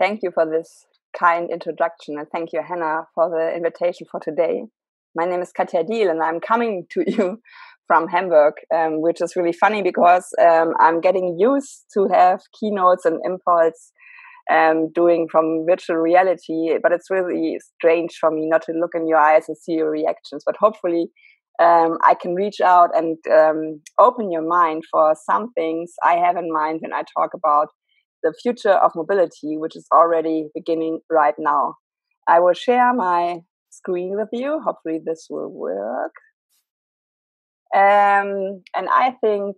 Thank you for this kind introduction, and thank you, Hannah, for the invitation for today. My name is Katja, and I'm coming to you from Hamburg, which is really funny because I'm getting used to have keynotes and impulse doing from virtual reality, but it's really strange for me not to look in your eyes and see your reactions. But hopefully I can reach out and open your mind for some things I have in mind when I talk about the future of mobility, which is already beginning right now. I will share my screen with you. Hopefully this will work. And I think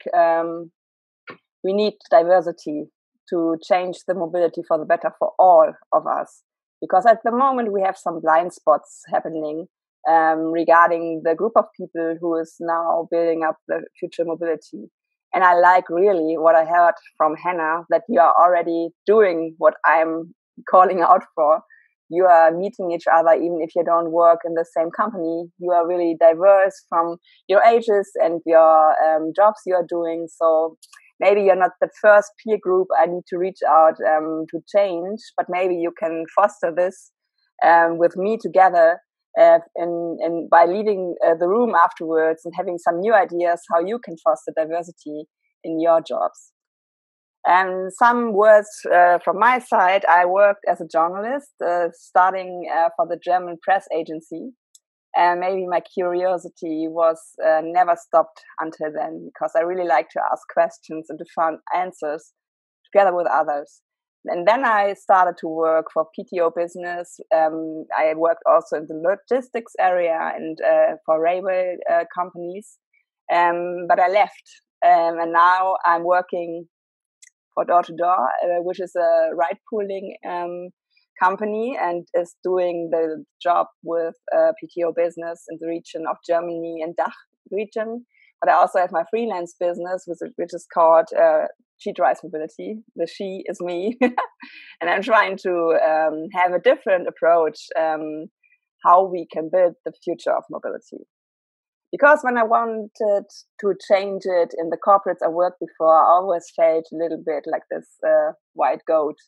we need diversity to change the mobility for the better for all of us. Because at the moment we have some blind spots happening regarding the group of people who is now building up the future mobility. And I like really what I heard from Hannah, that you are already doing what I'm calling out for. You are meeting each other, even if you don't work in the same company. You are really diverse from your ages and your jobs you are doing. So maybe you're not the first peer group I need to reach out to change, but maybe you can foster this with me together and by leaving the room afterwards and having some new ideas how you can foster diversity in your jobs. And some words from my side. I worked as a journalist, starting for the German press agency. And maybe my curiosity was never stopped until then, because I really like to ask questions and to find answers together with others. And then I started to work for PTO business. I worked also in the logistics area and for railway companies. But I left. And now I'm working for Door to Door, which is a ride pooling company and is doing the job with PTO business in the region of Germany and DACH region. But I also have my freelance business, which is called She Drives Mobility. The she is me. And I'm trying to have a different approach how we can build the future of mobility. Because when I wanted to change it in the corporates I worked before, I always felt a little bit like this white goat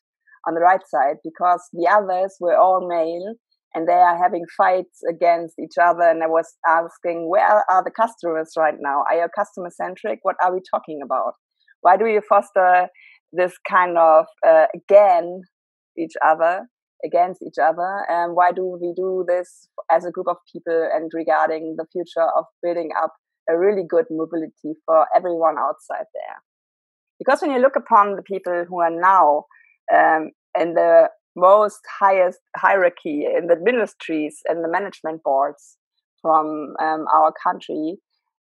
on the right side, because the others were all male and they are having fights against each other. And I was asking, where are the customers right now? Are you customer centric? What are we talking about? Why do you foster this kind of against each other? And why do we do this as a group of people and regarding the future of building up a really good mobility for everyone outside there? Because when you look upon the people who are now in the most highest hierarchy in the ministries and the management boards from our country,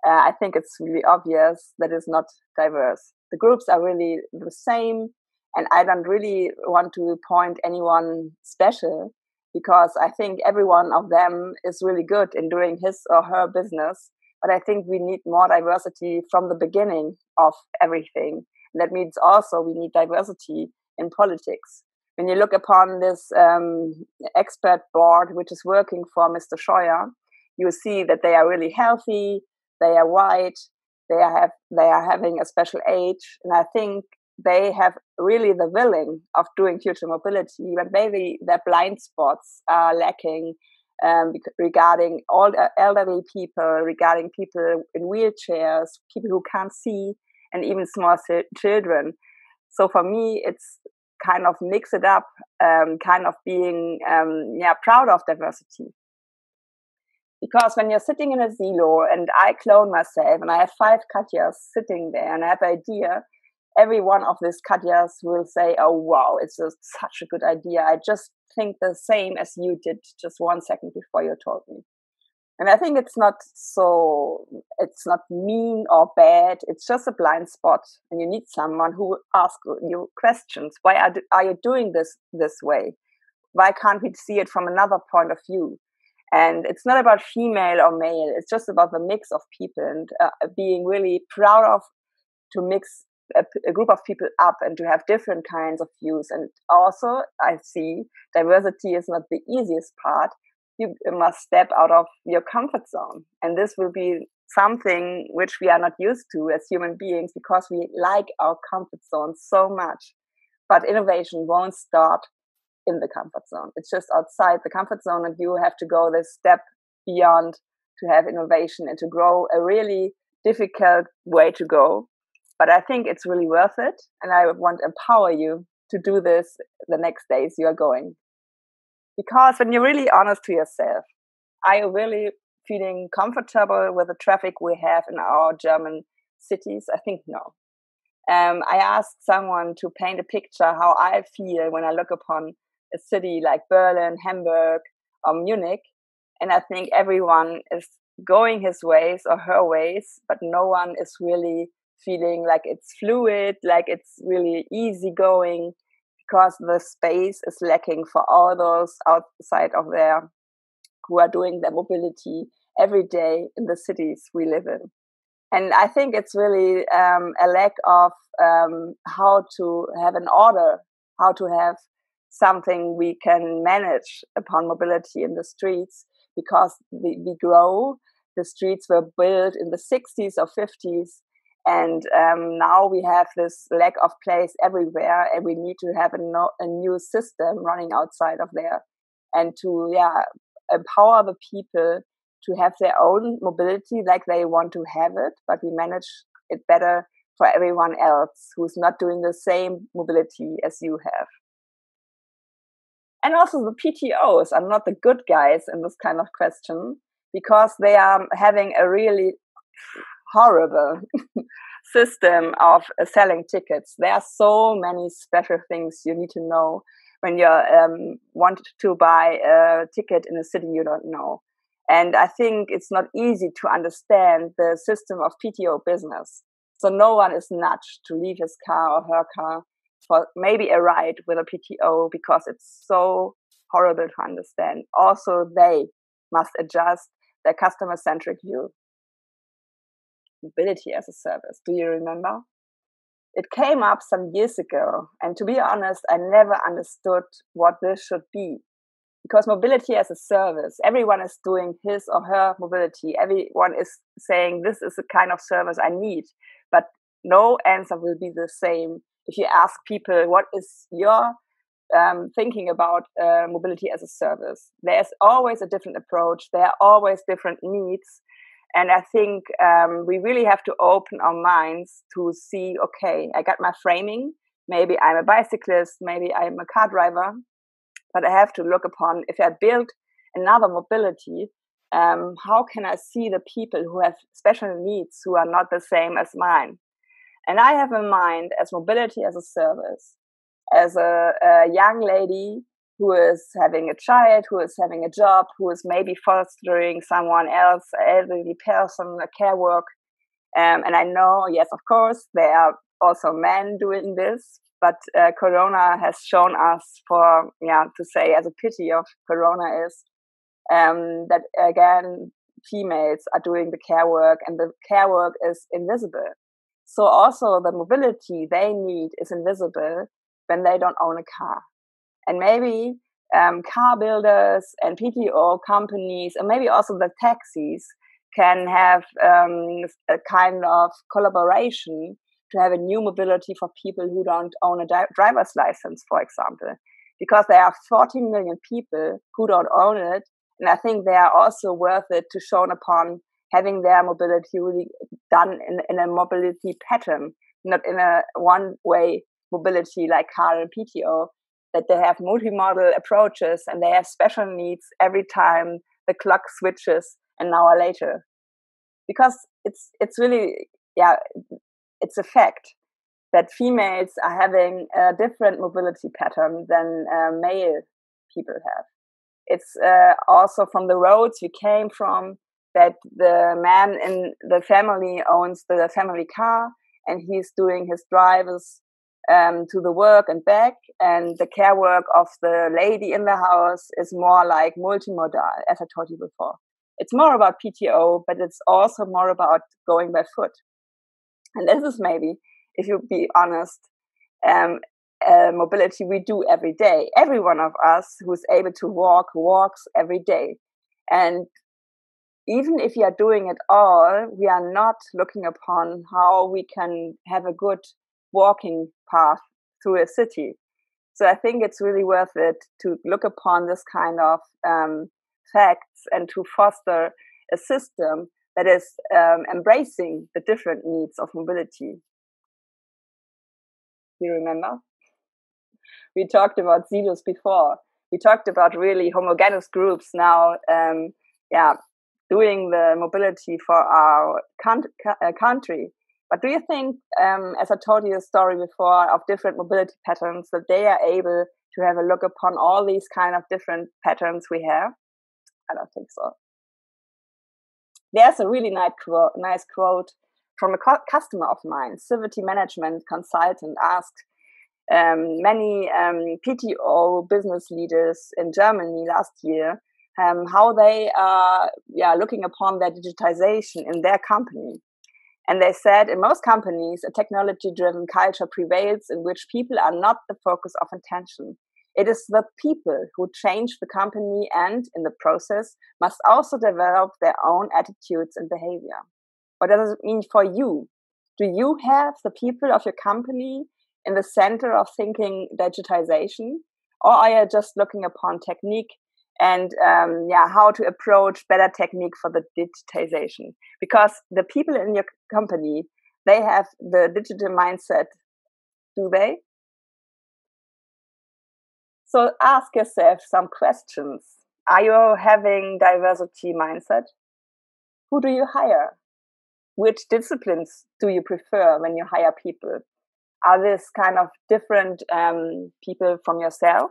I think it's really obvious that it's not diverse. The groups are really the same, and I don't really want to point anyone special, because I think every one of them is really good in doing his or her business. But I think we need more diversity from the beginning of everything. And that means also we need diversity in politics. When you look upon this expert board, which is working for Mr. Scheuer, you see that they are really healthy, they are white, they are having a special age, and I think they have really the willing of doing future mobility, but maybe their blind spots are lacking regarding all elderly people, regarding people in wheelchairs, people who can't see, and even small children. So for me, it's kind of mix it up, kind of being proud of diversity. Because when you're sitting in a silo and I clone myself and I have 5 Katjas sitting there and I have an idea, every one of these Katjas will say, oh, wow, it's such a good idea. I just think the same as you did just 1 second before you told me. And I think it's not mean or bad. It's just a blind spot. And you need someone who asks you questions. Why are you doing this way? Why can't we see it from another point of view? And it's not about female or male. It's just about the mix of people and being really proud of to mix a group of people up and to have different kinds of views. And also, I see diversity is not the easiest part. You must step out of your comfort zone. And this will be something which we are not used to as human beings, because we like our comfort zone so much. But innovation won't start in the comfort zone. It's just outside the comfort zone, and you have to go this step beyond to have innovation and to grow a really difficult way to go. But I think it's really worth it, and I want to empower you to do this the next days you are going. Because when you're really honest to yourself, are you really feeling comfortable with the traffic we have in our German cities? I think no. I asked someone to paint a picture how I feel when I look upon a city like Berlin, Hamburg, or Munich, and I think everyone is going his ways or her ways, but no one is really feeling like it's fluid, like it's really easygoing, because the space is lacking for all those outside of there who are doing their mobility every day in the cities we live in. And I think it's really a lack of how to have an order, how to have something we can manage upon mobility in the streets, because we grow. The streets were built in the 60s or 50s, and now we have this lack of place everywhere, and we need to have a new system running outside of there, and to empower the people to have their own mobility like they want to have it, but we manage it better for everyone else who's not doing the same mobility as you have. And also the PTOs are not the good guys in this kind of question, because they are having a really horrible system of selling tickets. There are so many special things you need to know when you want to buy a ticket in a city you don't know. And I think it's not easy to understand the system of PTO business. So no one is nudged to leave his car or her car for maybe a ride with a PTO, because it's so horrible to understand. Also, they must adjust their customer-centric view. Mobility as a service. Do you remember? It came up some years ago, and to be honest, I never understood what this should be. Because mobility as a service, everyone is doing his or her mobility. Everyone is saying this is the kind of service I need. But no answer will be the same if you ask people, what is your thinking about mobility as a service? There's always a different approach. There are always different needs. And I think we really have to open our minds to see, okay, I got my framing. Maybe I'm a bicyclist. Maybe I'm a car driver. But I have to look upon, if I build another mobility, how can I see the people who have special needs who are not the same as mine? And I have in mind as mobility as a service, as a young lady who is having a child, who is having a job, who is maybe fostering someone else, an elderly person, a care work. And I know, yes, of course, there are also men doing this. But Corona has shown us, to say as a pity of Corona is that again, females are doing the care work, and the care work is invisible. So also the mobility they need is invisible when they don't own a car. And maybe car builders and PTO companies, and maybe also the taxis, can have a kind of collaboration to have a new mobility for people who don't own a driver's license, for example. Because there are 14 million people who don't own it, and I think they are also worth it to shown upon having their mobility really done in a mobility pattern, not in a one-way mobility like car and PTO, that they have multimodal approaches and they have special needs every time the clock switches an hour later. Because it's really, it's a fact that females are having a different mobility pattern than male people have. It's also from the roads we came from, that the man in the family owns the family car, and he's doing his drives to the work and back, and the care work of the lady in the house is more like multimodal, as I told you before. It's more about PTO, but it's also more about going by foot. And this is maybe, if you be honest, mobility we do every day. Every one of us who's able to walk, walks every day. And even if you are doing it all, we are not looking upon how we can have a good walking path through a city. So I think it's really worth it to look upon this kind of facts and to foster a system that is embracing the different needs of mobility. You remember? We talked about silos before. We talked about really homogeneous groups now, doing the mobility for our country. But do you think, as I told you a story before of different mobility patterns, that they are able to have a look upon all these kind of different patterns we have? I don't think so. There's a really nice quote from a customer of mine. Civility management consultant asked many PTO business leaders in Germany last year how they are looking upon their digitization in their company. And they said, in most companies, a technology-driven culture prevails in which people are not the focus of attention. It is the people who change the company and, in the process, must also develop their own attitudes and behavior. What does it mean for you? Do you have the people of your company in the center of thinking digitization? Or are you just looking upon technique and how to approach better technique for the digitization? Because the people in your company, they have the digital mindset, do they? So ask yourself some questions. Are you having diversity mindset? Who do you hire? Which disciplines do you prefer when you hire people? Are this kind of different people from yourself?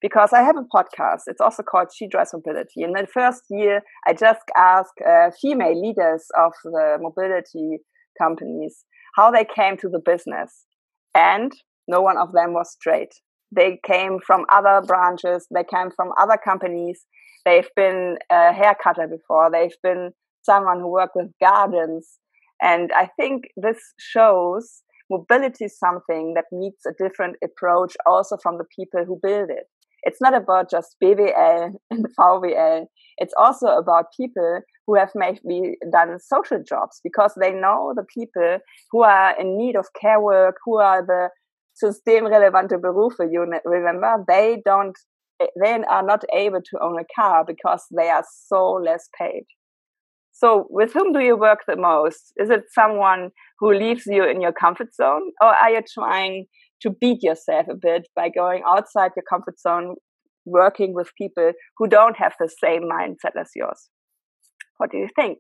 Because I have a podcast. It's also called She Drives Mobility. In the first year, I just asked female leaders of the mobility companies how they came to the business. And no one of them was straight. They came from other branches. They came from other companies. They've been a hair cutter before. They've been someone who worked with gardens. And I think this shows mobility is something that needs a different approach also from the people who build it. It's not about just BWL and VWL. It's also about people who have maybe done social jobs because they know the people who are in need of care work, who are the systemrelevante Berufe, you remember? They are not able to own a car because they are so less paid. So with whom do you work the most? Is it someone who leaves you in your comfort zone? Or are you trying to beat yourself a bit by going outside your comfort zone, working with people who don't have the same mindset as yours? What do you think?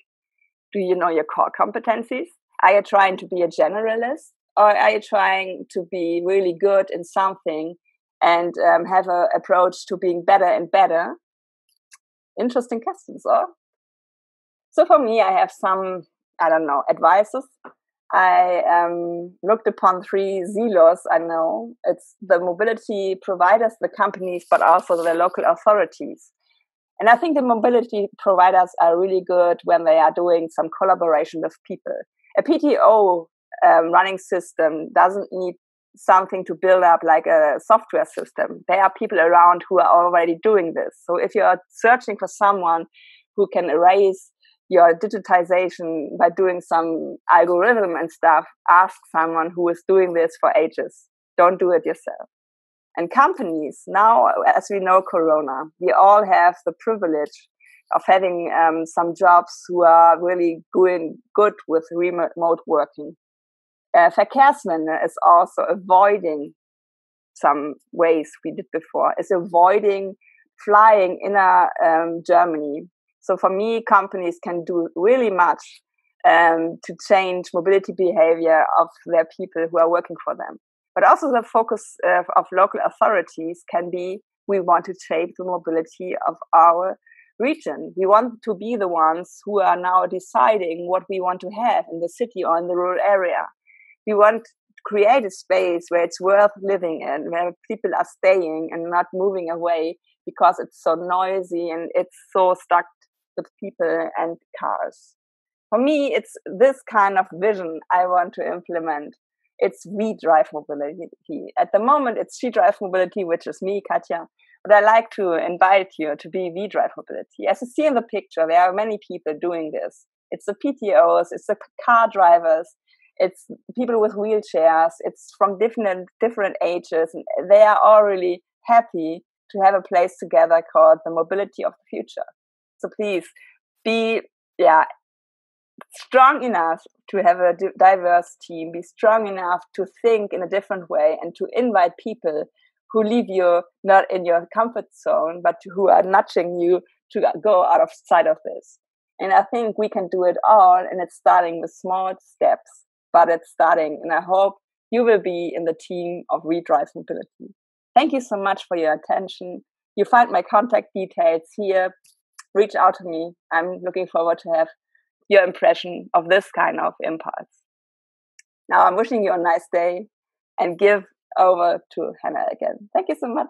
Do you know your core competencies? Are you trying to be a generalist? Or are you trying to be really good in something and have an approach to being better and better? Interesting questions, huh? So for me, I have some, advices. I looked upon 3 silos I know. It's the mobility providers, the companies, but also the local authorities. And I think the mobility providers are really good when they are doing some collaboration with people. A PTO running system doesn't need something to build up like a software system. There are people around who are already doing this. So if you are searching for someone who can erase your digitization by doing some algorithm and stuff, ask someone who is doing this for ages. Don't do it yourself. And companies, now, as we know, Corona, we all have the privilege of having some jobs who are really doing good with remote working. Verkehrswende is also avoiding some ways we did before, is avoiding flying inner Germany. So for me, companies can do really much to change mobility behavior of their people who are working for them. But also the focus of local authorities can be, we want to shape the mobility of our region. We want to be the ones who are now deciding what we want to have in the city or in the rural area. We want to create a space where it's worth living in, where people are staying and not moving away because it's so noisy and it's so stuck with people and cars. For me, it's this kind of vision I want to implement. It's we drive mobility. At the moment, it's she drives mobility, which is me, Katja. But I like to invite you to be we drive mobility. As you see in the picture, there are many people doing this. It's the PTOs, it's the car drivers, it's people with wheelchairs, it's from different ages, and they are all really happy to have a place together called the mobility of the future. So please be strong enough to have a diverse team, be strong enough to think in a different way, and to invite people who leave you not in your comfort zone, but who are nudging you to go out of sight of this. And I think we can do it all, and it's starting with small steps, but it's starting, and I hope you will be in the team of WeDrive Mobility. Thank you so much for your attention. You find my contact details here. Reach out to me. I'm looking forward to have your impression of this kind of impulse. Now I'm wishing you a nice day, and give over to Hannah again. Thank you so much.